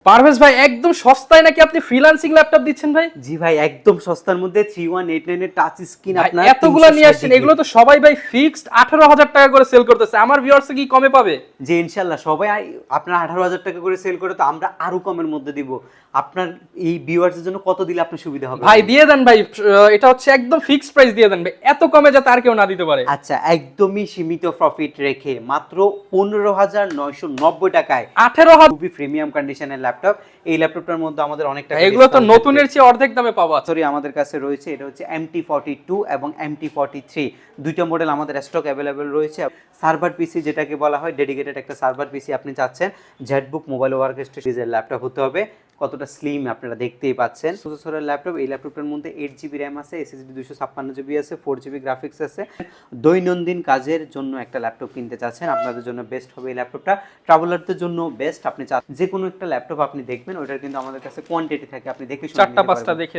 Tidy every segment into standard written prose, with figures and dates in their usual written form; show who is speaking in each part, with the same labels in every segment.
Speaker 1: পারভেজ ভাই একদম সস্তায় নাকি আপনি ফ্রিল্যান্সিং ল্যাপটপ দিচ্ছেন ভাই?
Speaker 2: জি ভাই, একদম সস্তার মধ্যে 3189 এর টাচ স্ক্রিন
Speaker 1: ভাই,
Speaker 2: আপনার
Speaker 1: এতগুলা নিয়ে আসছেন, এগুলো তো সবাই ভাই ফিক্সড 18,000 টাকা করে সেল করতেছে। আমার ভিউয়ার্স কি কমে পাবে?
Speaker 2: যে ইনশাআল্লাহ সবাই আপনার 18,000 টাকা করে সেল করে, তো আমরা আরো কমের মধ্যে দিব। আপনার এই ভিউয়ার্সের জন্য কত দিলে আপনার সুবিধা হবে
Speaker 1: ভাই দিয়ে দেন ভাই, এটা হচ্ছে একদম ফিক্সড প্রাইস দিয়ে দেন ভাই, এত কমে যাতে আর কেউ না দিতে পারে।
Speaker 2: আচ্ছা, একদমই সীমিত প্রফিট রেখে মাত্র 15,990 টাকায়
Speaker 1: 18,000।
Speaker 2: খুবই প্রিমিয়াম কন্ডিশনের ল্যাপটপ। এই ল্যাপটপটার মধ্যে আমাদের অনেকটা
Speaker 1: এগুলো তো নতুনের চেয়ে অর্ধেক দামে পাবো।
Speaker 2: সরি, আমাদের কাছে রয়েছে, এটা হচ্ছে MT42 এবং MT43 দুইটা মডেল আমাদের স্টক অ্যাভেলেবেল রয়েছে। সার্ভার পিসি যেটাকে বলা হয়, ডেডিকেটেড একটা সার্ভার পিসি আপনি চাচ্ছেন, জেটবুক মোবাইল ওয়ার্কস্টেশনের ল্যাপটপ হতে হবে। কতটা স্লিম আপনারা দেখতেই পাচ্ছেন। প্রসেসরের ল্যাপটপ, এই ল্যাপটপটার মধ্যে 8GB র্যাম আছে, SSD 256GB আছে, 4GB গ্রাফিক্স আছে। দৈনন্দিন কাজের জন্য একটা ল্যাপটপ কিনতে চাচ্ছেন, আপনাদের জন্য বেস্ট হবে এই ল্যাপটপটা। ট্রাভেলারদের জন্য বেস্ট। আপনি যে কোনো একটা ল্যাপটপ আপনি দেখবেন, ওটার কিন্তু আমাদের কাছে কোয়ান্টিটি থাকে, আপনি দেখে
Speaker 1: চারটা পাঁচটা দেখে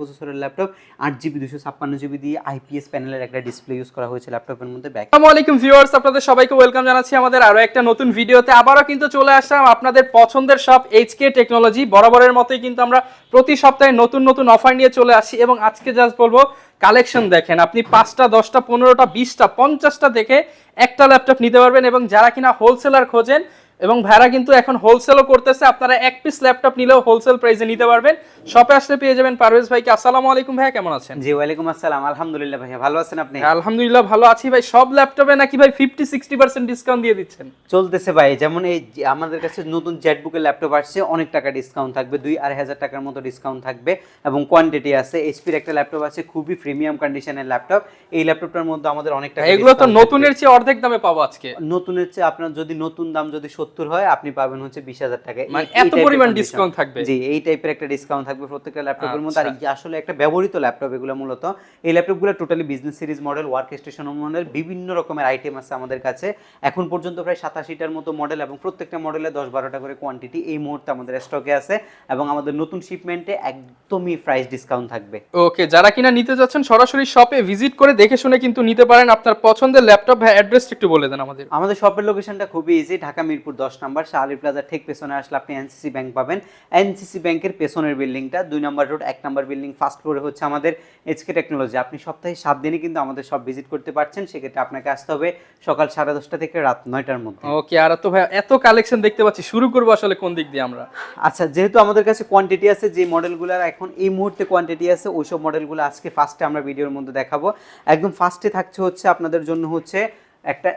Speaker 2: প্রসেসরের ল্যাপটপ 8GB 256GB দিয়ে IPS প্যানেলের একটা ডিসপ্লে ইউজ করা হয়েছে ল্যাপটপের মধ্যে।
Speaker 1: আসসালামু আলাইকুম ভিউয়ার্স, আপনাদের সবাইকে ওয়েলকাম জানাচ্ছি আমাদের আরো একটা নতুন ভিডিওতে। আবারও কিন্তু চলে আসলাম আপনাদের পছন্দের সব HK টেকনোলজি। বরাবরের মতোই কিন্তু আমরা প্রতি সপ্তাহে নতুন নতুন অফার নিয়ে চলে আসি, এবং আজকে জাস্ট বলবো কালেকশন দেখেন। আপনি 5টা 10টা 15টা 20টা 50টা দেখে একটা ল্যাপটপ নিতে পারবেন। এবং যারা কিনা হোলসেলার খোঁজেন, এবং ভাড়া কিন্তু এখন হোলসেলও করতেছে, আপনারা এক পিস ল্যাপটপ নিলেও হোলসেল প্রাইসে নিতে পারবেন। শপে আসলে পেয়ে যাবেন পারভেজ ভাইকে। আসসালামু আলাইকুম ভাইয়া, কেমন আছেন?
Speaker 2: জি ওয়ালাইকুম আসসালাম, আলহামদুলিল্লাহ ভাইয়া, ভালো আছেন আপনি?
Speaker 1: আলহামদুলিল্লাহ ভালো আছি ভাই। সব ল্যাপটপে নাকি ভাই 50-60% ডিসকাউন্ট দিয়ে দিচ্ছেন?
Speaker 2: চলতেছে ভাই, যেমন এই আমাদের কাছে নতুন জেটবুকের ল্যাপটপ আসছে, অনেক টাকা ডিসকাউন্ট থাকবে, 2-2,500 টাকার মতো ডিসকাউন্ট থাকবে, এবং কোয়ান্টিটি আছে। এইচপির একটা ল্যাপটপ আছে, খুবই প্রিমিয়াম কন্ডিশনের ল্যাপটপ। এই ল্যাপটপটার মধ্যে আমাদের অনেক টাকা,
Speaker 1: এগুলো তো নতুনের চেয়ে অর্ধেক দামে পাবো আজকে।
Speaker 2: নতুনের চেয়ে আপনার যদি নতুন দাম যদি 70 হয়, আপনি পাবেন হচ্ছে 20,000 টাকা।
Speaker 1: মানে এত পরিমাণ ডিসকাউন্ট থাকবে?
Speaker 2: জি, এই টাইপের একটা ডিসকাউন্ট থাকবে প্রত্যেকটা ল্যাপটপের মধ্যে। আর আসলে একটা ব্যবহৃত ল্যাপটপ এগুলো মূলত। এই ল্যাপটপগুলো totally business series model, work station model, বিভিন্ন রকমের আইটেম আছে আমাদের কাছে। এখন পর্যন্ত প্রায় 87টার মতো মডেল, এবং প্রত্যেকটা মডেলে 10-12টা করে কোয়ান্টিটি এই মুহূর্তে আমাদের স্টকে আছে, এবং আমাদের নতুন শিপমেন্টে একদমই প্রাইস ডিসকাউন্ট থাকবে।
Speaker 1: ওকে, যারা কিনা নিতে যাচ্ছেন সরাসরি শপে ভিজিট করে দেখে শুনে কিন্তু নিতে পারেন আপনার পছন্দের ল্যাপটপ। ভাই অ্যাড্রেসটা একটু বলে দেন আমাদের।
Speaker 2: আমাদের শপের লোকেশনটা খুবই ইজি, ঢাকা মিরপুর 10 নম্বর শাহ আলী প্লাজার ঠিক পেছনে আসলে আপনি এনসিসি ব্যাংক পাবেন। এনসিসি ব্যাংকের পেছনের বিল্ডিংটা 2 নম্বর রোড 1 নম্বর বিল্ডিং ফার্স্ট ফ্লোরে হচ্ছে আমাদের HK টেকনোলজি। আপনি সপ্তাহে 7 দিনই কিন্তু আমাদের সব ভিজিট করতে পারছেন। সেক্ষেত্রে আপনাকে আসতে হবে সকাল 10:30 থেকে রাত 9টার মধ্যে।
Speaker 1: ওকে, আর তো ভাই এত কালেকশন দেখতে পাচ্ছি, শুরু করবো আসলে কোন দিক দিয়ে আমরা?
Speaker 2: আচ্ছা, যেহেতু আমাদের কাছে কোয়ান্টিটি আছে, যে মডেলগুলোর এখন এই মুহূর্তে কোয়ান্টিটি আছে, ওইসব মডেলগুলো আজকে ফার্স্টে আমরা ভিডিওর মধ্যে দেখাবো। একদম ফার্স্টে থাকছে হচ্ছে আপনাদের জন্য হচ্ছে একটা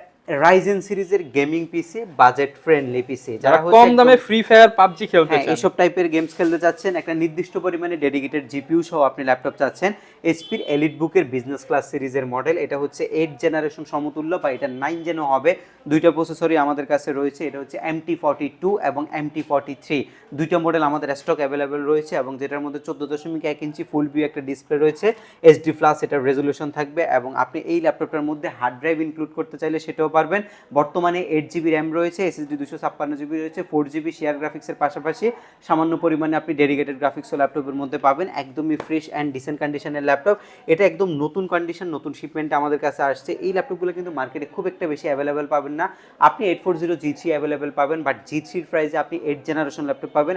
Speaker 2: রাইজেন সিরিজের গেমিং পিসি, বাজেট ফ্রেন্ডলি পিসি।
Speaker 1: যারা কম দামে ফ্রি ফায়ার পাবজি খেলতে চান,
Speaker 2: এইসব টাইপের গেমস খেলতে চাচ্ছেন, একটা নির্দিষ্ট পরিমাণে ডেডিকেটেড জিপিইউ সহ আপনি ল্যাপটপ চাচ্ছেন, এইচপির এলিট বুকের বিজনেস ক্লাস সিরিজের মডেল। এটা হচ্ছে 8 জেনারেশন সমতুল্য, বা এটা 9 জেনও হবে। দুইটা প্রসেসরই আমাদের কাছে রয়েছে। এটা হচ্ছে MT42 এবং MT43 দুইটা মডেল আমাদের স্টক অ্যাভেলেবেল রয়েছে, এবং যেটার মধ্যে 14.1 ইঞ্চি ফুল ভিউ একটা ডিসপ্লে রয়েছে, HD প্লাস এটার রেজলিউশন থাকবে। এবং আপনি এই ল্যাপটপটার মধ্যে হার্ড ড্রাইভ ইনক্লুড করতে চাইলে সেটাও পারবেন। বর্তমানে 8GB র্যাম রয়েছে, SSD 256GB রয়েছে, 4GB শেয়ার গ্রাফিক্সের পাশাপাশি সামান্য পরিমাণে আপনি ডেডিকেটেড গ্রাফিক্সও ল্যাপটপের মধ্যে পাবেন। একদমই ফ্রেশ অ্যান্ড ডিসেন্ট কন্ডিশনের ল্যাপটপ। এটা একদম নতুন কন্ডিশন, নতুন শিপমেন্টে আমাদের কাছে আসছে। এই ল্যাপটপগুলো কিন্তু মার্কেটে খুব একটা বেশি অ্যাভেলেবেল পাবেন না। আপনি 840 G3 অ্যাভেলেবেল পাবেন, বাট G3-র প্রাইসে আপনি 8 জেনারেশন ল্যাপটপ পাবেন।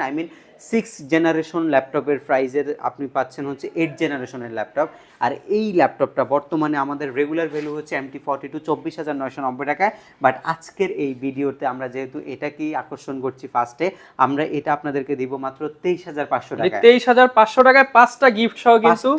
Speaker 2: 6 জেনারেশন ল্যাপটপের প্রাইসের আপনি পাচ্ছেন হচ্ছে 8 জেনারেশনের ল্যাপটপ। আর এই ল্যাপটপটা বর্তমানে আমাদের রেগুলার ভ্যালু হচ্ছে MT42 24,990 টাকায়। বাট আজকের এই ভিডিওতে আমরা যেহেতু এটাকেই আকর্ষণ করছি ফার্স্টে, আমরা এটা আপনাদেরকে দিব মাত্র 23,500 টাকায়।
Speaker 1: 23,500 টাকায় 5টা গিফট সহ কিন্তু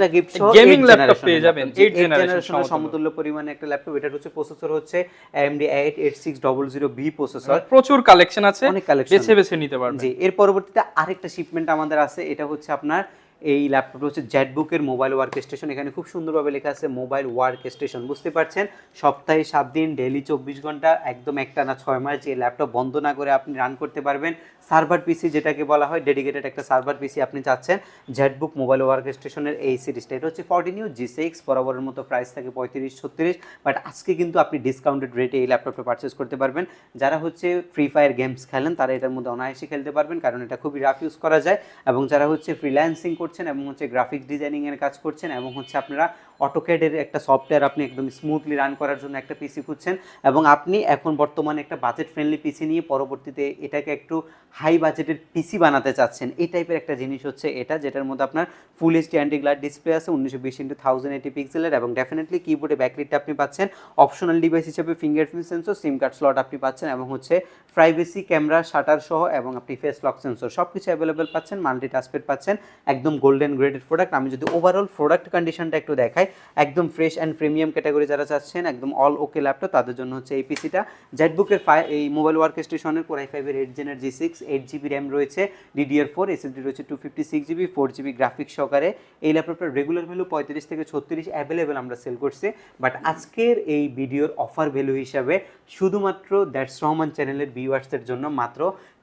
Speaker 1: গেমিং ল্যাপটপ পেয়ে যাবেন। 8 জেনারেশনের
Speaker 2: সমতুল্য পরিমাণে একটা ল্যাপটপ। এটার হচ্ছে প্রসেসর হচ্ছে AMD 8600B প্রসেসর।
Speaker 1: প্রচুর কালেকশন আছে,
Speaker 2: অনেক কালেকশন,
Speaker 1: বেছে বেছে নিতে পারবেন।
Speaker 2: জি, এর পরবর্তীতে আরেকটা শিপমেন্ট আমাদের আছে। এটা হচ্ছে আপনার এই ল্যাপটপটা হচ্ছে জেটবুকের মোবাইল ওয়ার্ক স্টেশন। এখানে খুব সুন্দরভাবে লেখা আছে মোবাইল ওয়ার্ক স্টেশন, বুঝতে পারছেন। সপ্তাহে 7 দিন, ডেইলি 24 ঘন্টা, একদম একটানা 6 মাস যে ল্যাপটপ বন্ধ না করে আপনি রান করতে পারবেন। সার্ভার পিসি যেটাকে বলা হয়, ডেডিকেটেড একটা সার্ভার পিসি আপনি চাচ্ছেন, জেটবুক মোবাইল ওয়ার্ক স্টেশনের এই সিরিজটা। এটা হচ্ছে 14 নিউ G6, বরাবরের মতো প্রাইস থাকে 35-36, বাট আজকে কিন্তু আপনি ডিসকাউন্টেড রেটে এই ল্যাপটপটা পারচেস করতে পারবেন। যারা হচ্ছে ফ্রি ফায়ার গেমস খেলেন, তারা এটার মধ্যে অনায়াসে খেলতে পারবেন, কারণ এটা খুবই রাফ ইউজ করা যায়। এবং যারা হচ্ছে ফ্রিল্যান্সিং করছেন, এবং হচ্ছে গ্রাফিক্স ডিজাইনিং এর কাজ করছেন, এবং হচ্ছে আপনারা অটোক্যাডের একটা সফটওয়্যার আপনি একদম স্মুথলি রান করার জন্য একটা পিসি খুঁজছেন, এবং আপনি এখন বর্তমানে একটা বাজেট ফ্রেন্ডলি পিসি নিয়ে পরবর্তীতে এটাকে একটু হাই বাজেটের পিসি বানাতে চাচ্ছেন, এই টাইপের একটা জিনিস হচ্ছে এটা, যেটার মধ্যে আপনার ফুল এইচডি অ্যান্টি গ্লার ডিসপ্লে আছে 1920x1080 পিক্সেলের, এবং ডেফিনেটলি কিবোর্ডে ব্যাকলিটটা আপনি পাচ্ছেন। অপশনাল ডিভাইস হিসেবে ফিঙ্গারপ্রিন্ট সেন্সর, সিম কার্ড স্লট আপনি পাচ্ছেন, এবং হচ্ছে প্রাইভেসি ক্যামেরা, শাটার সহ, এবং আপনি ফেস লক সেন্সর সব কিছু অ্যাভেলেবেল পাচ্ছেন, মাল্টি টাচপ্যাড পাচ্ছেন, একদম গোল্ডেন গ্রেডেড প্রোডাক্ট। আমি যদি ওভারঅল প্রোডাক্ট কন্ডিশনটা একটু দেখাই, একদম ফ্রেশ অ্যান্ড প্রিমিয়াম ক্যাটাগরি যারা চাচ্ছেন, একদম অল ওকে ল্যাপটপ, তাদের জন্য হচ্ছে এই পিসিটা। জেটবুকের এই মোবাইল ওয়ার্ক স্টেশনের Core i5-এর 8 জেনের G6, 8GB র্যাম রয়েছে, DDR4 SSD রয়েছে 256GB, 4GB গ্রাফিক্স সহকারে। এই ল্যাপটপটার রেগুলার ভ্যালু 35 থেকে 36 অ্যাভেলেবেল আমরা সেল করছি, বাট আজকের এই ভিডিওর অফার ভ্যালু হিসাবে শুধুমাত্র দ্যাটস রহমান চ্যানেলের ভিউয়ার্সদের জন্য মাত্র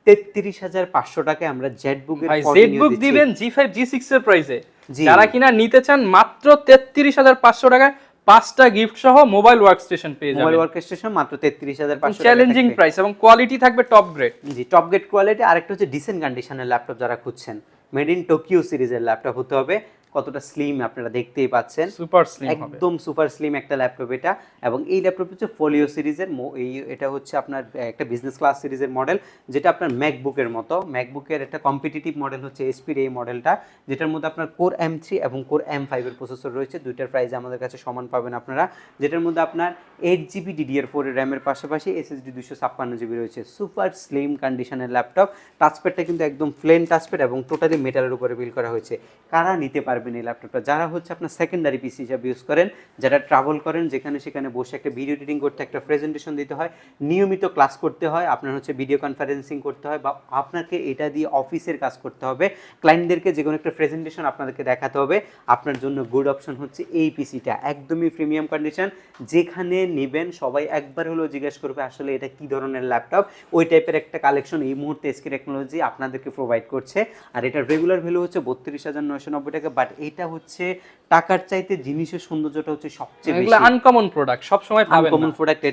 Speaker 2: 33,500 টাকায় আমরা জেটবুকের
Speaker 1: জেটবুক দিবেন G5 G6 এর প্রাইসে। যারা কিনা নিতে চান মাত্র 33,500 টাকায় 5টা গিফট সহ মোবাইল ওয়ার্কস্টেশন পেয়ে যাবেন।
Speaker 2: মোবাইল ওয়ার্কস্টেশন মাত্র 33,500
Speaker 1: চ্যালেঞ্জিং প্রাইস এবং কোয়ালিটি থাকবে টপ গ্রেড।
Speaker 2: জি, টপ গ্রেড কোয়ালিটি। আরেকটা হচ্ছে ডিসেন্ট কন্ডিশনের ল্যাপটপ যারা খুঁজছেন, মেড ইন টোকিও সিরিজের ল্যাপটপ হতে হবে। কতটা স্লিম আপনারা দেখতেই পাচ্ছেন,
Speaker 1: সুপার স্লিম হবে,
Speaker 2: একদম সুপার স্লিম একটা ল্যাপটপ এটা। এবং এই ল্যাপটপ হচ্ছে ফোলিও সিরিজের, এটা হচ্ছে আপনার একটা বিজনেস ক্লাস সিরিজের মডেল, যেটা আপনার ম্যাকবুকের মতো। ম্যাকবুকের একটা কম্পিটিটিভ মডেল হচ্ছে এসপির এই মডেলটা, যেটার মধ্যে আপনার Core M3 এবং Core M5 এর প্রসেসর রয়েছে। দুইটার প্রাইস আমাদের কাছে সমান পাবেন আপনারা, যেটার মধ্যে আপনার 8GB DDR4 এর র্যামের পাশাপাশি SSD 256GB রয়েছে। সুপার স্লিম কন্ডিশনের ল্যাপটপ। টাচপ্যাডটা কিন্তু একদম প্লেন টাচপ্যাড এবং টোটালি মেটালের উপরে বিল্ড করা হয়েছে। কারা নিতে পারবেন এই ল্যাপটপটা? যারা হচ্ছে আপনার সেকেন্ডারি পিসি হিসাবে ইউজ করেন, যারা ট্রাভেল করেন, যেখানে সেখানে বসে একটা ভিডিও এডিটিং করতে, একটা প্রেজেন্টেশন দিতে হয়, নিয়মিত ক্লাস করতে হয়, আপনার হচ্ছে ভিডিও কনফারেন্সিং করতে হয়, বা আপনাকে এটা দিয়ে অফিসের কাজ করতে হবে, ক্লায়েন্টদেরকে যে কোনো একটা প্রেজেন্টেশন আপনাদেরকে দেখাতে হবে, আপনার জন্য গুড অপশন হচ্ছে এই পিসিটা। একদমই প্রিমিয়াম কন্ডিশন, যেখানে নেবেন সবাই একবার হলেও জিজ্ঞেস করবে আসলে এটা কি ধরনের ল্যাপটপ। ওই টাইপের একটা কালেকশন এই মুহূর্তে এসকে টেকনোলজি আপনাদেরকে প্রোভাইড করছে। আর এটার রেগুলার ভ্যালু হচ্ছে 32,990 টাকা, বাট এটা হচ্ছে টাকার চাইতে জিনিসের সৌন্দর্যটা হচ্ছে সবচেয়ে বেশি।
Speaker 1: এগুলো আনকমন প্রোডাক্ট, সব সময় পাবেন না।
Speaker 2: আনকমন প্রোডাক্ট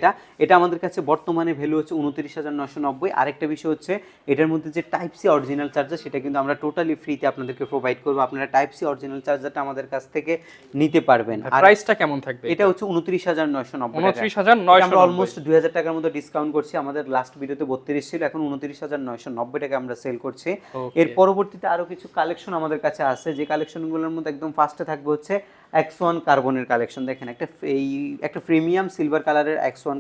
Speaker 2: এটা আমাদের কাছে বর্তমানে ভ্যালু হচ্ছে 29,990। আরেকটা বিষয় হচ্ছে এটার মধ্যে যে টাইপ সি অরিজিনাল চার্জার, সেটা কিন্তু আমরা টোটালি ফ্রিতে আপনাদেরকে প্রোভাইড করব। আপনারা টাইপ সি অরিজিনাল চার্জারটা আমাদের কাছ থেকে নিতে পারবেন।
Speaker 1: আর প্রাইসটা কেমন থাকবে?
Speaker 2: এটা হচ্ছে 29,990 টাকা।
Speaker 1: 29,990
Speaker 2: আমরা অলমোস্ট 2000 টাকার মতো ডিসকাউন্ট করছি। আমাদের লাস্ট ভিডিওতে 32 ছিল, এখন 29,990 টাকা আমরা সেল করছি। এর পরবর্তীতে আরো কিছু কালেকশন আমাদের কাছে আছে, যে কালেকশনগুলোর মধ্যে একদম ফার্স্টে থাকবে হচ্ছে X1 কার্বনের কালেকশন। দেখেন একটা প্রিমিয়াম সিলভার কালারের X1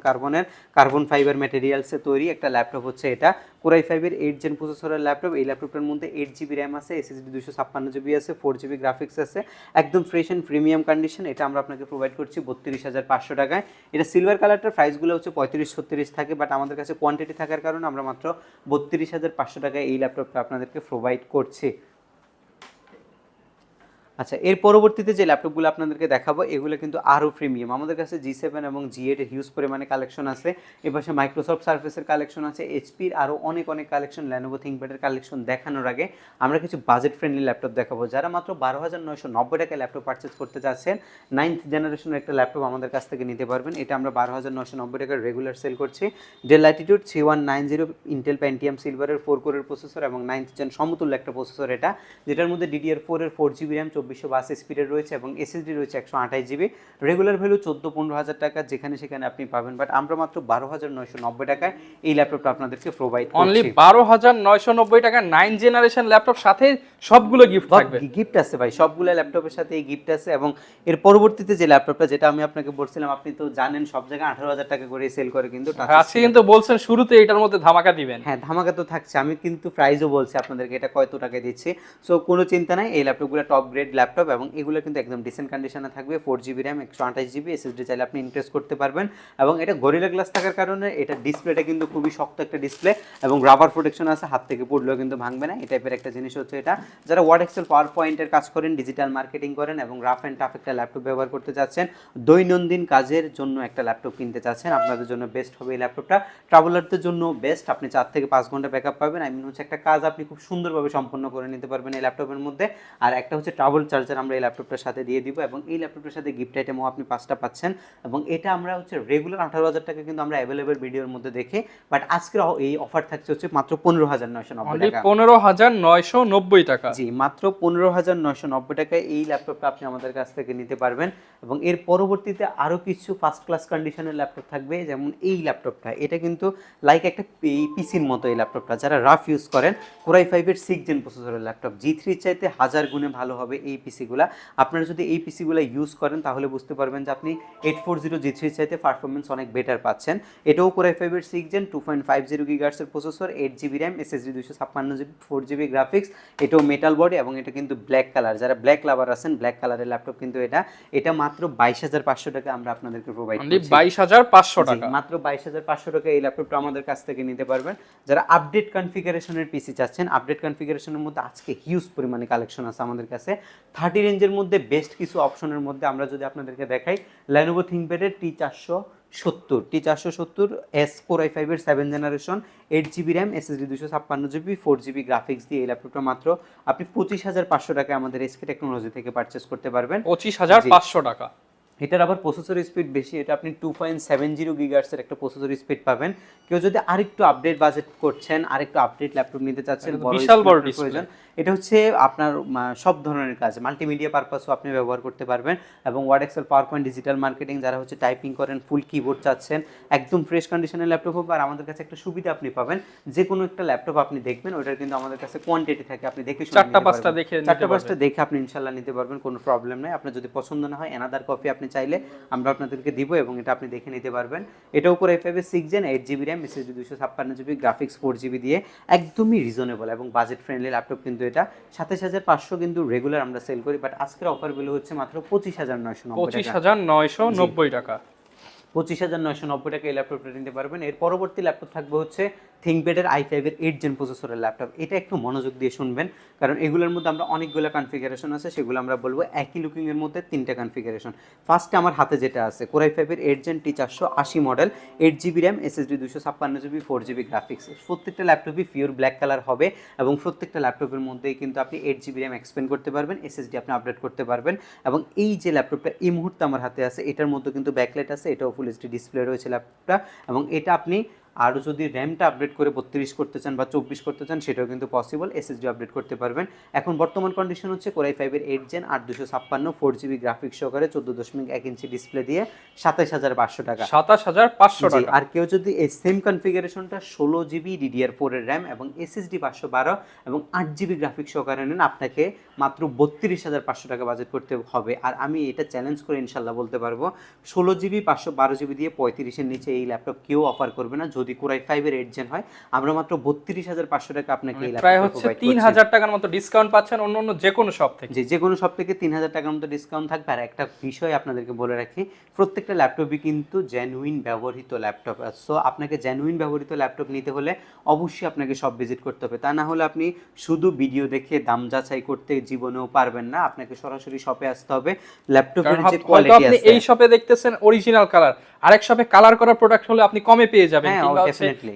Speaker 2: কার্বন ফাইবার ম্যাটেরিয়ালসে তৈরি একটা ল্যাপটপ হচ্ছে এটা। Core i5-এর 8 জেন প্রসেসরের ল্যাপটপ। এই ল্যাপটপটার মধ্যে 8GB র্যাম আছে, SSD 256GB আছে, 4GB গ্রাফিক্স আছে, একদম ফ্রেশ অ্যান্ড প্রিমিয়াম কন্ডিশন। এটা আমরা আপনাকে প্রোভাইড করছি 32,500 টাকায়। এটা সিলভার কালারটার প্রাইসগুলো হচ্ছে 35-36 থাকে, বাট আমাদের কাছে কোয়ান্টিটি থাকার কারণে আমরা মাত্র 32,500 টাকায় এই ল্যাপটপটা আপনাদেরকে প্রোভাইড করছি। আচ্ছা, এর পরবর্তীতে যে ল্যাপটপগুলো আপনাদেরকে দেখাবো, এগুলো কিন্তু আরও প্রিমিয়াম। আমাদের কাছে G7 এবং G8 এর হিউজ পরিমাণে কালেকশন আছে। এর পাশে মাইক্রোসফট সার্ফেসের কালেকশন আছে, এইচপির আরও অনেক কালেকশন, ল্যানোভো থিংকপ্যাডের কালেকশন দেখানোর আগে আমরা কিছু বাজেট ফ্রেন্ডলি ল্যাপটপ দেখাবো। যারা মাত্র 12,990 টাকায় ল্যাপটপ পারচেজ করতে চাচ্ছেন, 9th জেনারেশনের একটা ল্যাপটপ আমাদের কাছ থেকে নিতে পারবেন। এটা আমরা 12,990 টাকার রেগুলার সেল করছি। ডেল ল্যাটিটিউড 3190 ইন্টেল পেন্টিয়াম সিলভারের 4 কোরের প্রসেসর এবং 9th জেন সমতুল্য একটা প্রসেসর এটা, যেটার মধ্যে DDR4 এর 4GB র্যাম, 2422 স্পিডের রয়েছে, এবং SSD রয়েছে 128GB। রেগুলার ভ্যালু 14-15 হাজার টাকা, যেখানে সেখানে আপনি পাবেন, বাট আমরা মাত্র 12,990 টাকায় এই ল্যাপটপটা আপনাদেরকে প্রোভাইড করছি।
Speaker 1: অনলি 12,990 টাকা 9 জেনারেশন ল্যাপটপ, সাথে সবগুলো গিফট থাকবে।
Speaker 2: গিফট আছে ভাই, সবগুলো ল্যাপটপের সাথে এই গিফট আছে। এবং এর পরবর্তীতে যে ল্যাপটপটা, যেটা আমি আপনাকে বলছিলাম, আপনি তো জানেন সব জায়গায় 18,000 টাকা করে সেল করে, কিন্তু
Speaker 1: আজকে কিন্তু বলছেন শুরুতে এটার মধ্যে ধামাকা দিবেন।
Speaker 2: হ্যাঁ, ধামাকা তো থাকছে। আমি কিন্তু প্রাইসও বলছি আপনাদেরকে এটা কত টাকা দিচ্ছি। সো কোনো চিন্তা নাই, এই ল্যাপটপগুলো টপ গ্রেড ল্যাপটপ, এবং এগুলো কিন্তু একদম ডিসেন্ট কন্ডিশনে থাকবে। 4GB র্যাম, 128GB SSD চাইলে আপনি ইনক্রিজ করতে পারবেন। এবং এটা গরিলা গ্লাস থাকার কারণে এটা ডিসপ্লেটা কিন্তু খুবই শক্ত একটা ডিসপ্লে, এবং রাবার প্রোটেকশন আছে, হাত থেকে পড়লেও কিন্তু ভাঙবে না। এই টাইপের একটা জিনিস হচ্ছে এটা। যারা ওয়ার্ড এক্সেল পাওয়ার পয়েন্টের কাজ করেন, ডিজিটাল মার্কেটিং করেন, এবং রাফ অ্যান্ড টাফ একটা ল্যাপটপ ব্যবহার করতে চাচ্ছেন, দৈনন্দিন কাজের জন্য একটা ল্যাপটপ কিনতে চাচ্ছেন, আপনাদের জন্য বেস্ট হবে এই ল্যাপটপটা। ট্রাভেলারদের জন্য বেস্ট, আপনি 4 থেকে 5 ঘন্টা ব্যাকআপ পাবেন। আই মিন হচ্ছে একটা কাজ আপনি খুব সুন্দরভাবে সম্পন্ন করে নিতে পারবেন এই ল্যাপটপের মধ্যে। আর একটা হচ্ছে ট্রাভেল চার্জার আমরা এই ল্যাপটপটার সাথে দিয়ে দিব, এবং এই ল্যাপটপটার সাথে গিফট আইটেমও আপনি 5টা পাচ্ছেন। এবং এটা আমরা হচ্ছে রেগুলার 18,000 টাকা কিন্তু আমরা অ্যাভেলেবেল ভিডিওর মধ্যে দেখে, বাট আজকের এই অফার থাকছে হচ্ছে মাত্র 15,990 টাকা।
Speaker 1: 15,990 টাকা। টাকা।
Speaker 2: জি, মাত্র 15,990 টাকায় এই ল্যাপটপটা আপনি আমাদের কাছ থেকে নিতে পারবেন। এবং এর পরবর্তীতে আরও কিছু ফার্স্ট ক্লাস কন্ডিশনের ল্যাপটপ থাকবে, যেমন এই ল্যাপটপটা। এটা কিন্তু লাইক একটা পিসির মতো এই ল্যাপটপটা, যারা রাফ ইউজ করেন। কোরাই 5-এর 6 জেন প্রসেসরের ল্যাপটপ, G3 চাইতে 1000 গুণে ভালো হবে এই পিসিগুলা। আপনারা যদি এই পিসিগুলো ইউজ করেন তাহলে বুঝতে পারবেন যে আপনি 840 G3 চাইতে পারফরমেন্স অনেক বেটার পাচ্ছেন। এটাও কোরাই 5-এর 6 gen 2.50 GHz processor, 8GB RAM, SSD 256GB, 4GB graphics. এটাও মেটাল বডি এবং এটা কিন্তু ব্ল্যাক কালার। যারা ব্ল্যাক লাভার আছেন, ব্ল্যাক কালারের ল্যাপটপ কিন্তু এটা মাত্র 22,500 টাকা আমরা আপনাদেরকে প্রোভাইড করছি।
Speaker 1: 22,500 টাকা,
Speaker 2: মাত্র 22,500 টাকা এই ল্যাপটপটা আমাদের কাছ থেকে নিতে পারবেন। যারা আপডেট কনফিগারেশনের পিসি চাচ্ছেন, আপডেট কনফিগারেশনের মধ্যে আজকে হিউজ পরিমাণে কালেকশন আছে আমাদের কাছে। 30 রেঞ্জের মধ্যে বেস্ট কিছু অপশনের মধ্যে আমরা যদি আপনাদেরকে দেখাই, Lenovo ThinkPad-এর T470 S4i 5-এর 7 generation, 8GB RAM, SSD 256GB, 4GB graphics দিয়ে এই ল্যাপটপটা মাত্র আপনি 25,500 টাকায় আমাদের SK টেকনোলজি থেকে পারচেস করতে পারবেন।
Speaker 1: 25,500 টাকা।
Speaker 2: এটার আবার প্রসেসর স্পিড বেশি, এটা আপনি 2.70 গিগাহার্টজের একটা প্রসেসর স্পিড পাবেন। কেউ যদি আরেকটু আপডেট বাজেট করছেন, আরেকটু আপডেট ল্যাপটপ নিতে চাচ্ছেন,
Speaker 1: বিশাল বড়
Speaker 2: প্রয়োজন, এটা হচ্ছে আপনার সব ধরনের কাজ, মাল্টিমিডিয়া পারপাসও আপনি ব্যবহার করতে পারবেন। এবং Word, Excel, PowerPoint, digital marketing, যারা হচ্ছে টাইপিং করেন, ফুল কিবোর্ড চাচ্ছেন, একদম ফ্রেশ কন্ডিশনের ল্যাপটপ হবে। আর আমাদের কাছে একটা সুবিধা আপনি পাবেন, যে কোনো একটা ল্যাপটপ আপনি দেখবেন, ওটার কিন্তু আমাদের কাছে কোয়ান্টিটি থাকে, আপনি দেখে
Speaker 1: 4-5টা
Speaker 2: দেখে আপনি ইনশাল্লাহ নিতে পারবেন, কোনো প্রবলেম নেই। আপনার যদি পছন্দ না হয়, অ্যানাদার কপি আপনি চাইলে আমরা আপনাদেরকে দিব এবং এটা আপনি দেখে নিতে পারবেন। এটাও করে i5-এর 6 gen, 8GB RAM, SSD 256GB, graphics 4GB দিয়ে একদমই রিজনেবল এবং বাজেট ফ্রেন্ডলি ল্যাপটপ কিন্তু এটা। 27,500 কিন্তু রেগুলার আমরা সেল করি, বাট আজকের অফার গুলো হচ্ছে মাত্র
Speaker 1: 25,990 টাকা।
Speaker 2: 25,990 টাকা এই ল্যাপটপটা নিতে পারবেন। এর পরবর্তী ল্যাপটপ থাকবে হচ্ছে ThinkPad-এর i5-এর 8 জেন প্রসেসরের ল্যাপটপ। এটা একটু মনোযোগ দিয়ে শুনবেন, কারণ এগুলোর মধ্যে আমরা অনেকগুলো কনফিগারেশন আছে, সেগুলো আমরা বলবো। একই লুকিংয়ের মধ্যে 3টা কনফিগারেশন। ফার্স্টে আমার হাতে যেটা আছে, কোরাই 5-এর 8 gen T480 model, 8GB RAM, SSD 256GB, 4GB graphics. প্রত্যেকটা ল্যাপটপই পিওর ব্ল্যাক কালার হবে এবং প্রত্যেকটা ল্যাপটপের মধ্যেই কিন্তু আপনি 8GB র্যাম এক্সপেন্ড করতে পারবেন, SSD আপনি আপডেট করতে পারবেন। এবং এই যে ল্যাপটপটা এই মুহূর্তে আমার হাতে আছে, এটার মধ্যে কিন্তু ব্যাকলাইট আছে, এটাও ফুল এইচডি ডিসপ্লে রয়েছে ল্যাপটপটা। এবং এটা আপনি আরও যদি র্যামটা আপডেট করে 32 করতে চান বা 24 করতে চান, সেটাও কিন্তু পসিবল, SSD আপডেট করতে পারবেন। এখন বর্তমান কন্ডিশন হচ্ছে কোরাই 5-এর 8 জেন 8256, 4GB গ্রাফিক্স সহকারে, 14.1 ইঞ্চি ডিসপ্লে দিয়ে 27,500 টাকা।
Speaker 1: 27,500 টাকা।
Speaker 2: আর কেউ যদি এই সেম কনফিগারেশনটা 16GB DDR4 এর র্যাম এবং SSD 512 এবং 8GB গ্রাফিক্স সহকারে নেন, আপনাকে মাত্র 32,500 টাকা বাজেট করতে হবে। আর আমি এটা চ্যালেঞ্জ করে ইনশাল্লাহ বলতে পারবো, 16GB 512GB দিয়ে 35-এর নিচে এই ল্যাপটপ কেউ অফার করবে না। যদি কোরাই 5-এর 8 জেন হয়, আমরা মাত্র 32,500 টাকা আপনাকে এই
Speaker 1: প্রায় হচ্ছে 3,000 টাকার মতো ডিসকাউন্ট পাচ্ছেন অন্য যে কোনো শপ থেকে।
Speaker 2: যে কোনো শপ থেকে 3,000 টাকার মতো ডিসকাউন্ট থাকবে। আর একটা বিষয় আপনাদেরকে বলে রাখি, প্রত্যেকটা ল্যাপটপই কিন্তু জেনুইন ব্যবহৃত ল্যাপটপ। সো আপনাকে জেনুইন ব্যবহৃত ল্যাপটপ নিতে হলে অবশ্যই আপনাকে শপ ভিজিট করতে হবে। তা না হলে আপনি শুধু ভিডিও দেখে দাম যাচাই করতে জীবনেও পারবেন না। আপনাকে সরাসরি শপে আসতে হবে। ল্যাপটপের যে কোয়ালিটি আছে,
Speaker 1: এই শপে দেখতেছেন অরিজিনাল কালার, আরেক শপে কালার করা প্রোডাক্ট হলে আপনি কমে পেয়ে যাবেন। কিংবা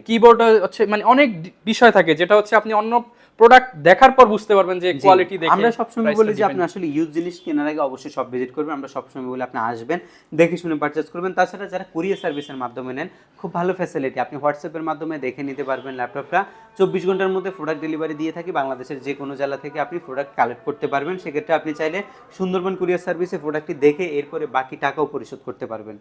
Speaker 1: কিবোর্ড হচ্ছে মানে অনেক বিষয় থাকে, যেটা হচ্ছে আপনি অন্য প্রোডাক্ট দেখার পর বুঝতে পারবেন যে কোয়ালিটি দেখে।
Speaker 2: আমরা সবসময় বলি যে আপনি আসলে ইউজ জিনিস কেনার আগে অবশ্যই শপ ভিজিট করবেন। আমরা সবসময় বলি আপনি আসবেন, দেখে শুনে পারচেজ করবেন। তাছাড়া যারা কুরিয়ার সার্ভিসের মাধ্যমে নেন, খুব ভালো ফ্যাসিলিটি, আপনি হোয়াটসঅ্যাপের মাধ্যমে দেখে নিতে পারবেন ল্যাপটপটা। 24 ঘন্টার মধ্যে প্রোডাক্ট ডেলিভারি দিয়ে থাকি, বাংলাদেশের যে কোনো জেলা থেকে আপনি প্রোডাক্ট কালেক্ট করতে পারবেন। সেক্ষেত্রে আপনি চাইলে সুন্দরবন কুরিয়ার সার্ভিসে প্রোডাক্টটি দেখে এরপরে বাকি টাকাও পরিশোধ করতে পারবেন।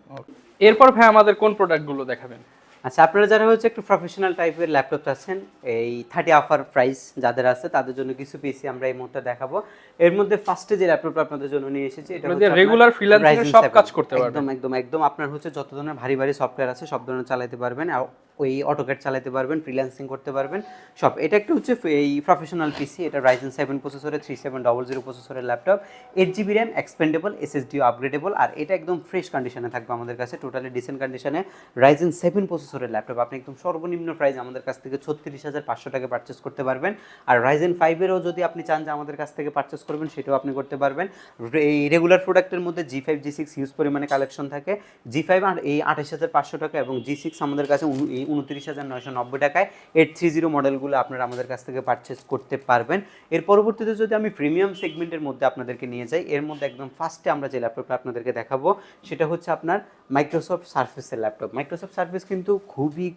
Speaker 1: এরপর ভাই আমাদের কোন প্রোডাক্টগুলো দেখাবেন?
Speaker 2: আচ্ছা, আপনারা যারা হচ্ছে একটু প্রফেশনাল টাইপের ল্যাপটপ আছেন, এই 30 অফার প্রাইস যাদের আছে, তাদের জন্য কিছু পিসি আমরা এই মুহূর্তে দেখাবো। এর মধ্যে ফার্স্টে যে ল্যাপটপটা আপনাদের জন্য নিয়ে এসেছি, এটা হচ্ছে
Speaker 1: রেগুলার ফ্রিল্যান্সিং সব কাজ করতে পারবেন।
Speaker 2: একদম আপনার হচ্ছে যত ধরনের ভারী সফটওয়্যার আছে সব ধরনের চালাতে পারবেন। আর ওই অটোক্যাড চালাতে পারবেন, ফ্রিল্যান্সিং করতে পারবেন সব। এটা একটা হচ্ছে এই প্রফেশনাল পিসি, এটা Ryzen 7 প্রসেসরের 3700 প্রসেসরের laptop, 8GB RAM, expandable, SSD upgradable. আর এটা একদম ফ্রেশ কন্ডিশনে থাকবে আমাদের কাছে, টোটালি ডিসেন্ট কন্ডিশনে Ryzen 7 প্রসেসরের ল্যাপটপ। আপনি একদম সর্বনিম্ন প্রাইস আমাদের কাছ থেকে 36,500 টাকা পারচেস করতে পারবেন। আর Ryzen 5-এরও যদি আপনি চান যে আমাদের কাছ থেকে পারচেস করবেন, সেটাও আপনি করতে পারবেন। এই রেগুলার প্রোডাক্টের মধ্যে G5 G6 হিউজ পরিমাণে কালেকশন থাকে। G5 আর এই 28,500 টাকা এবং G6 আমাদের কাছে 29,990 টাকায় 830 মডেলগুলো আপনারা আমাদের কাছ থেকে পারচেস করতে পারবেন। এর পরবর্তীতে যদি আমি প্রিমিয়াম সেগমেন্টের মধ্যে আপনাদেরকে নিয়ে যাই, এর মধ্যে একদম ফার্স্টে আমরা যে ল্যাপটপটা আপনাদেরকে দেখাবো সেটা হচ্ছে আপনার মাইক্রোসফট সার্ফেসের ল্যাপটপ। মাইক্রোসফট সার্ফেস কিন্তু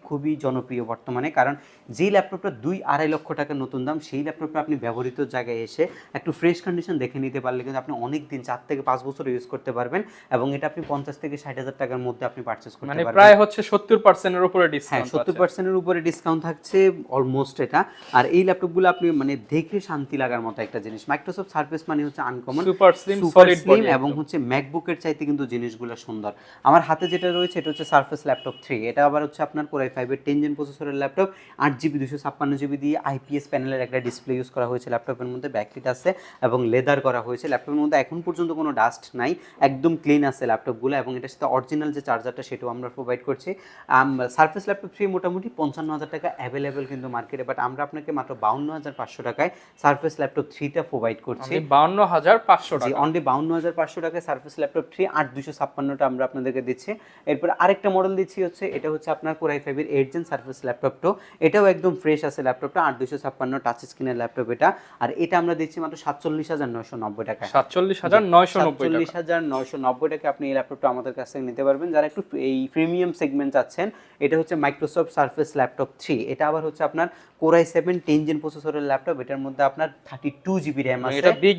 Speaker 2: খুবই জনপ্রিয় বর্তমানে, কারণ যেই ল্যাপটপটা 2-2.5 লক্ষ টাকার নতুন দাম, সেই ল্যাপটপটা আপনি ব্যবহৃত জায়গায় এসে একটু ফ্রেশ কন্ডিশন দেখে নিতে পারলে কিন্তু আপনি অনেক দিন 4 থেকে 5 বছর ইউজ করতে পারবেন, এবং এটা আপনি 50 থেকে 60,000 টাকার মধ্যে আপনি পারচেস করতে
Speaker 1: মানে
Speaker 2: পারবেন।
Speaker 1: প্রায় হচ্ছে 70% এর উপরে
Speaker 2: হ্যাঁ,
Speaker 1: ডিসকাউন্ট।
Speaker 2: 70% এর উপরে ডিসকাউন্ট থাকছে অলমোস্ট এটা। আর এই ল্যাপটপগুলো আপনি মানে দেখে শান্তি লাগার মতো একটা জিনিস। মাইক্রোসফট সার্ফেস মানে হচ্ছে uncommon,
Speaker 1: super slim,
Speaker 2: super
Speaker 1: solid
Speaker 2: slim,
Speaker 1: body
Speaker 2: এবং হচ্ছে ম্যাকবুকের চাইতে কিন্তু জিনিসগুলো সুন্দর। আমার হাতে যেটা রয়েছে এটা হচ্ছে সার্ফেস ল্যাপটপ 3। এটা আবার হচ্ছে আপনার Core i5 এর 10 জেন প্রসেসরের ল্যাপটপ, 8GB 256GB দিয়ে IPS প্যানেলের একটা ডিসপ্লে ইউজ করা হয়েছে ল্যাপটপের মধ্যে, ব্যাকলিট আছে এবং লেদার করা হয়েছে। ল্যাপটপের মধ্যে এখন পর্যন্ত কোনো ডাস্ট নাই, একদম ক্লিন আছে ল্যাপটপগুলো, এবং এটার সাথে অরিজিনাল যে চার্জারটা সেটাও আমরা প্রোভাইড করছি। সার্ফেস ল্যাপটপ 3 মোটামুটি 55,000 টাকা অ্যাভেলেবেল কিন্তু মার্কেটে, বাট আমরা আপনাকে মাত্র 52,500 টাকায় সার্ফেস ল্যাপটপ 3টা প্রোভাইড করছি।
Speaker 1: 52,500 টাকা,
Speaker 2: অনলি 52,500 টাকায় সার্ফেস ল্যাপটপ 3 8256টা আমরা আপনাদেরকে দিচ্ছি। এরপর আরেকটা মডেল দিচ্ছি হচ্ছে, এটা হচ্ছে আপনার Core i5 এর 8 জেন সার্ফেস ল্যাপটপ 2। এটাও একদম ফ্রেশ আছে ল্যাপটপটা, 8256 টাচ স্ক্রিনের ল্যাপটপ এটা। আর এটা আমরা দিচ্ছি মাত্র 47,990 টাকা।
Speaker 1: 47,990
Speaker 2: টাকা আপনি এই ল্যাপটপটা আমাদের কাছ থেকে নিতে পারবেন। যারা একটু এই প্রিমিয়াম সেগমেন্ট চাচ্ছেন, এটা হচ্ছে মাইক্রোসফট সার্ফেস ল্যাপটপ 3। এটা আবার হচ্ছে আপনার Core i7 10 জেন প্রসেসরের ল্যাপটপ। এটার মধ্যে আপনার 32GB র্যাম আছে,
Speaker 1: এটা big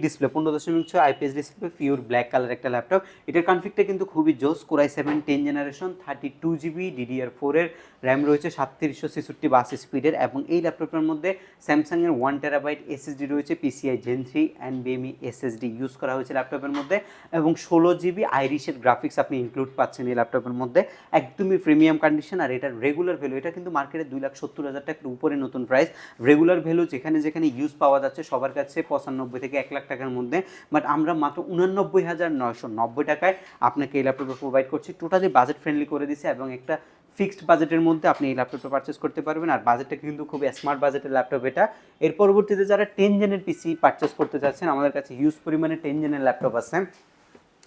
Speaker 1: display
Speaker 2: 15.6 IPS display, pure black colour একটা ল্যাপটপ। এটার কনফিগটা কিন্তু খুবই জোস। Core i7 10 generation, 32GB DDR4 এর র্যাম রয়েছে, 3766 বাস স্পিডের, এবং এই ল্যাপটপের মধ্যে স্যামসাং এর 1TB SSD রয়েছে, PCI Gen 3 NVMe SSD use করা হয়েছে ল্যাপটপের মধ্যে, এবং 16GB আইরিশের গ্রাফিক্স আপনি ইনক্লুড পাচ্ছেন এই ল্যাপটপের মধ্যে, একদমই প্রিমিয়াম কন্ডিশন। আর এটার রেগুলার ভ্যালু, এটা কিন্তু মার্কেটে 2,70,000 টাকার উপরে নতুন প্রাইস। রেগুলার ভ্যালু যেখানে ইউজ পাওয়া যাচ্ছে সবার কাছে 95 থেকে 1 লাখ টাকার মধ্যে, বাট আমরা মাত্র 89,990 টাকায় আপনাকে এই ল্যাপটপটা প্রোভাইড করছি। টোটালি বাজেট ফ্রেন্ডলি করে দিছে, এবং একটা ফিক্সড বাজেটের মধ্যে আপনি এই ল্যাপটপটা পারচেস করতে পারবেন। আর বাজেটটা কিন্তু খুব স্মার্ট বাজেটের ল্যাপটপ এটা। এর পরবর্তীতে যারা 10 জেনের পিসি পারচেস করতে চাচ্ছেন, আমাদের কাছে হিউজ পরিমাণে 10 জেনের ল্যাপটপ আছে।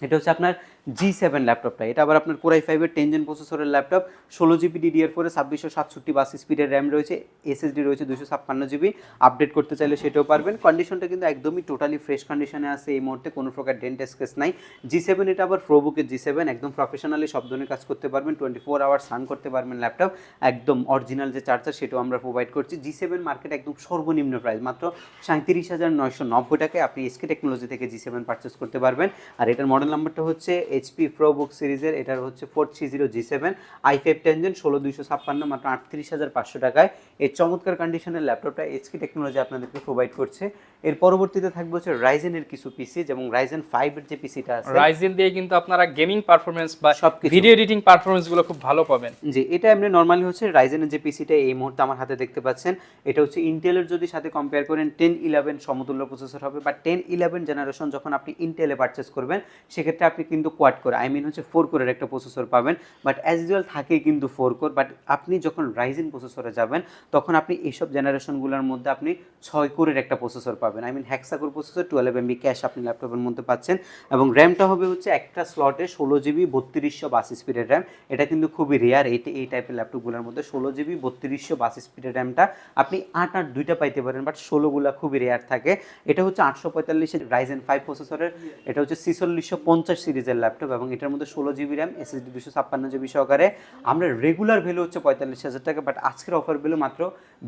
Speaker 2: এটা হচ্ছে আপনার G7 ল্যাপটপটা। এটা আবার আপনার Core i5 এর 10 জেন প্রসেসরের ল্যাপটপ, 16GB DDR4 এ 2667 বাস স্পিডের র্যাম রয়েছে, SSD রয়েছে 256GB। আপডেট করতে চাইলে সেটাও পারবেন। কন্ডিশনটা কিন্তু একদমই টোটালি ফ্রেশ কন্ডিশনে আছে এই মুহূর্তে, কোনো প্রকার ডেন্ট স্কেচ নাই। G7 এটা আবার প্রোবুকের G7, একদম প্রফেশনালি সব ধরনের কাজ করতে পারবেন, 24 আওয়ার্স রান করতে পারবেন ল্যাপটপ, একদম অরিজিনাল যে চার্জার সেটাও আমরা প্রোভাইড করছি। G7 মার্কেট একদম সর্বনিম্ন প্রাইস মাত্র 37,990 টাকায় আপনি SK টেকনোলজি থেকে G7 পারচেস করতে পারবেন। আর এটার মডেল নাম্বারটা হচ্ছে HP ProBook সিরিজের, এটার হচ্ছে 430 G7 i5 10 জেন 16256, মাত্র 38,500 টাকায় এই চমৎকার কন্ডিশনের ল্যাপটপটা SK টেকনোলজি আপনাদেরকে প্রোভাইড করছে। এর পরবর্তীতে থাকবে হচ্ছে রাইজেনের কিছু পিসি, যেমন Ryzen 5 এর যে পিসিটা আছে,
Speaker 1: রাইজেন দিয়ে কিন্তু আপনারা গেমিং পারফরম্যান্স বা
Speaker 2: সবকিছু,
Speaker 1: ভিডিও এডিটিং পারফরম্যান্স গুলো খুব ভালো পাবেন।
Speaker 2: জি, এটা এমনি নরমালি হচ্ছে রাইজেনের যে পিসিটা এই মুহূর্তে আমার হাতে দেখতে পাচ্ছেন, এটা হচ্ছে ইন্টেলের যদি সাথে কম্পেয়ার করেন 1011 সমতুল্য প্রসেসর হবে, বা 1011 জেনারেশন যখন আপনি ইন্টেলে পারচেস করবেন সেক্ষেত্রে আপনি কিন্তু কোয়াড কোর, আই মিন হচ্ছে 4 কোরের একটা প্রসেসর পাবেন, বাট অ্যাজ ইউজুয়াল থাকেই কিন্তু 4 কোর। বাট আপনি যখন রাইজেন প্রসেসরে যাবেন তখন আপনি এইসব জেনারেশনগুলোর মধ্যে আপনি 6 কোরের একটা প্রসেসর পাবেন, I mean hexa core processor, 12 MB cache আপনি ল্যাপটপের মধ্যে পাচ্ছেন, এবং র্যামটা হবে হচ্ছে একটা স্লটে 16GB 3200 বাস স্পিডের র্যাম। এটা কিন্তু খুবই রেয়ার এই টাইপের ল্যাপটপগুলোর মধ্যে 16GB 3200 বাস স্পিডের র্যামটা আপনি 8 দুইটা পাইতে পারেন, বাট 16গুলা খুবই রেয়ার থাকে। এটা হচ্ছে 845 রাইজেন 5 প্রসেসরের, এটা হচ্ছে 4650 সিরিজের ল্যাপটপ, এবং এটার মধ্যে 16GB র্যাম, SSD 256GB সহকারে। আমরা রেগুলার ভ্যালু হচ্ছে 45,000 টাকা, বাট আজকের অফার ভ্যালু মাত্র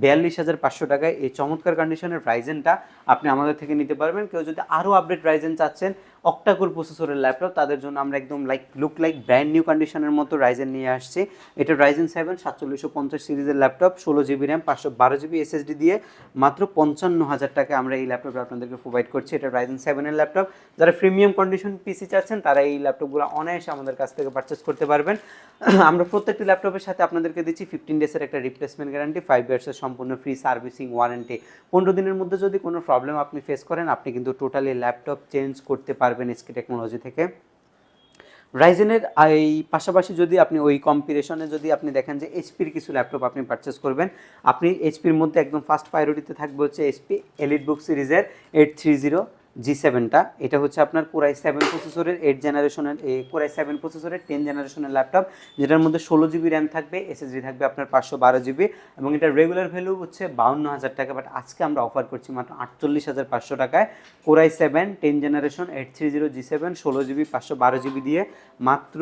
Speaker 2: 42,500 টাকায় এই চমৎকার কন্ডিশনের রাইজেনটা আপনি আমাদের থেকে নিতে পারবেন। কেউ যদি আরও আপডেট রাইজেন চাচ্ছেন, অক্টাকোর প্রসেসরের ল্যাপটপ, তাদের জন্য আমরা একদম লুক লাইক ব্র্যান্ড নিউ কন্ডিশনের মতো রাইজেন নিয়ে আসছি। এটা Ryzen 7 4750 সিরিজের laptop, 16GB RAM, 512GB SSD দিয়ে মাত্র 55,000 টাকা আমরা এই ল্যাপটপটা আপনাদেরকে প্রোভাইড করছি। এটা Ryzen 7 এর ল্যাপটপ। যারা প্রিমিয়াম কন্ডিশন পিসি চাচ্ছেন তারা এই ল্যাপটপগুলো অনায়াসে আমাদের কাছ থেকে পারচেস করতে পারবেন। আমরা প্রত্যেকটি ল্যাপটপের সাথে আপনাদেরকে দিচ্ছি 15 ডেজের একটা রিপ্লেসমেন্ট গ্যারান্টি, 5 ইয়ার্সের সম্পূর্ণ ফ্রি সার্ভিসিং ওয়ারেন্টি। 15 দিনের মধ্যে যদি কোনো প্রবলেম আপনি ফেস করেন, আপনি কিন্তু টোটালি ল্যাপটপ চেঞ্জ করতে পারবেন SK টেকনোলজি থেকে। রাইজেনের এই পাশাপাশি যদি আপনি ওই কম্পিটিশনে যদি আপনি দেখেন যে এইচপির কিছু ল্যাপটপ আপনি পারচেস করবেন, আপনি এইচপির মধ্যে একদম ফার্স্ট প্রায়োরিটিতে থাকবে হচ্ছে HP EliteBook সিরিজের 830 G7টা, এটা হচ্ছে আপনার কোরাই 7 প্রসেসরের 8 জেনারেশনের কোরাই 7 প্রসেসরের 10 জেনারেশনের ল্যাপটপ, যেটার মধ্যে 16 GB র্যাম থাকবে, SSD থাকবে আপনার 512 GB, এবং এটার রেগুলার ভ্যালু হচ্ছে 52,000 টাকা, বাট আজকে আমরা অফার করছি মাত্র 48,500 টাকায়। Core i 7 10 generation 830 G7 16 GB 512 GB দিয়ে মাত্র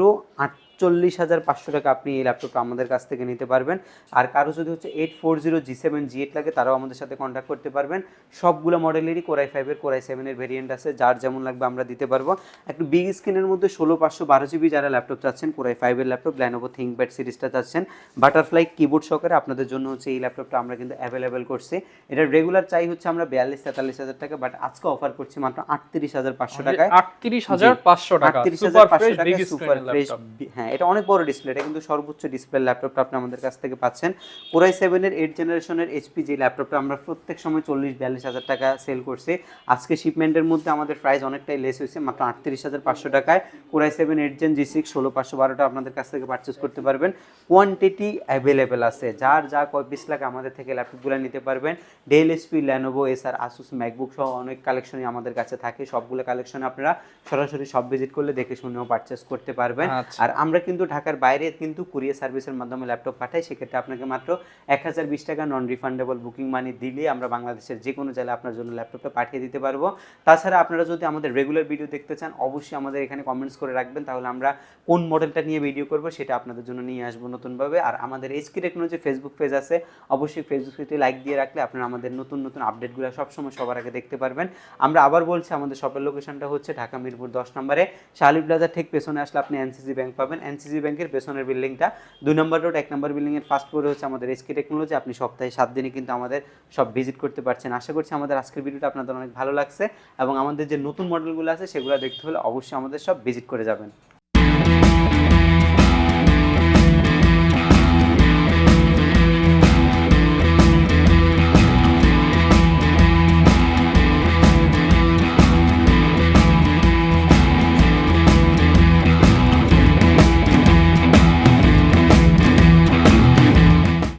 Speaker 2: 48,500 টাকা আপনি এই ল্যাপটপটা আমাদের কাছ থেকে নিতে পারবেন। আর কারো যদি হচ্ছে 840 G7 G8 লাগে, তারাও আমাদের সাথে কন্ট্যাক্ট করতে পারবেন। সবগুলো মডেলেরই কোরাই 5 কোরাই 7 ভেরিয়েন্ট আছে, যার যেমন লাগবে আমরা দিতে পারবো। একটু বিগ স্ক্রিনের মধ্যে 16/512 GB যারা ল্যাপটপ চাচ্ছেন, কোরাই 5 ল্যাপটপ ল্যানোভো থিংকপ্যাড সিরিজটা চাচ্ছেন বাটারফ্লাই কিবোর্ড সহকারে, আপনাদের জন্য হচ্ছে এই ল্যাপটপটা আমরা কিন্তু অ্যাভেলেবেল করছি। এটার রেগুলার চাই হচ্ছে আমরা 42-43,000 টাকা, বাট আজকে অফার করছি মাত্র 38,500 টাকায়।
Speaker 1: 38,500 টাকা,
Speaker 2: 38,500 টাকা
Speaker 1: বিগ
Speaker 2: সুপার ফ্রেশ। হ্যাঁ, এটা অনেক বড় ডিসপ্লে, এটা কিন্তু সর্বোচ্চ ডিসপ্লে ল্যাপটপটা আপনি আমাদের কাছ থেকে পাচ্ছেন। কোরাই 7 8 জেনারেশনের এইচপি যে ল্যাপটপটা আমরা প্রত্যেক সময় 40-42,000 টাকা সেল করছি, আজকে শিপমেন্টের মধ্যে আমাদের প্রাইস অনেকটাই লেস হয়েছে, মাত্র 38,500 টাকায় কোরাই 7 8 জেন G6 16/512টা আপনাদের কাছ থেকে পারচেস করতে পারবেন। কোয়ান্টিটি অ্যাভেলেবেল আছে, যার যা কয় পিস লাগে আমাদের থেকে ল্যাপটপগুলো নিতে পারবেন। ডেল, এসপি, ল্যানোভো, এসার, আসুস, ম্যাকবুক সহ অনেক কালেকশনই আমাদের কাছে থাকে। সবগুলো কালেকশন আপনারা সরাসরি সব ভিজিট করলে দেখে শুনেও পারচেস করতে পারবেন। আর আমরা কিন্তু ঢাকার বাইরে কিন্তু কুরিয়ার সার্ভিসের মাধ্যমে ল্যাপটপ পাঠাই, সেক্ষেত্রে আপনাকে মাত্র 1020 টাকা নন রিফান্ডেবল বুকিং মানি দিলে আমরা বাংলাদেশের যে কোনো জায়গায় আপনার জন্য ল্যাপটপটা পাঠিয়ে দিতে পারবো। তাছাড়া আপনারা যদি আমাদের রেগুলার ভিডিও দেখতে চান, অবশ্যই আমাদের এখানে কমেন্টস করে রাখবেন, তাহলে আমরা কোন মডেলটা নিয়ে ভিডিও করবো সেটা আপনাদের জন্য নিয়ে আসবো নতুনভাবে। আর আমাদের এইচকে টেকনোলজি ফেসবুক পেজ আছে, অবশ্যই ফেসবুক পেজে লাইক দিয়ে রাখলে আপনারা আমাদের নতুন নতুন আপডেটগুলো সবসময় সবার আগে দেখতে পারবেন। আমরা আবার বলছি, আমাদের শপের লোকেশনটা হচ্ছে ঢাকা মিরপুর 10 নম্বরে শালি প্লাজার ঠিক পেছনে আসলে আপনি এনসিসি ব্যাংক পাবেন। এনসিসি ব্যাংকের পেছনের বিল্ডিংটা 2 নম্বর রোড 1 নম্বর বিল্ডিংয়ের ফার্স্ট ফ্লোরে হচ্ছে আমাদের এইচকে টেকনোলজি। আপনি সপ্তাহে 7 দিনই কিন্তু আমাদের সব ভিজিট করতে পারছেন। আশা করছি আমাদের আজকের ভিডিওটা আপনাদের অনেক ভালো লাগছে, এবং আমাদের যে নতুন মডেলগুলো আছে সেগুলো দেখতে হলে অবশ্যই আমাদের সব ভিজিট করে যাবেন।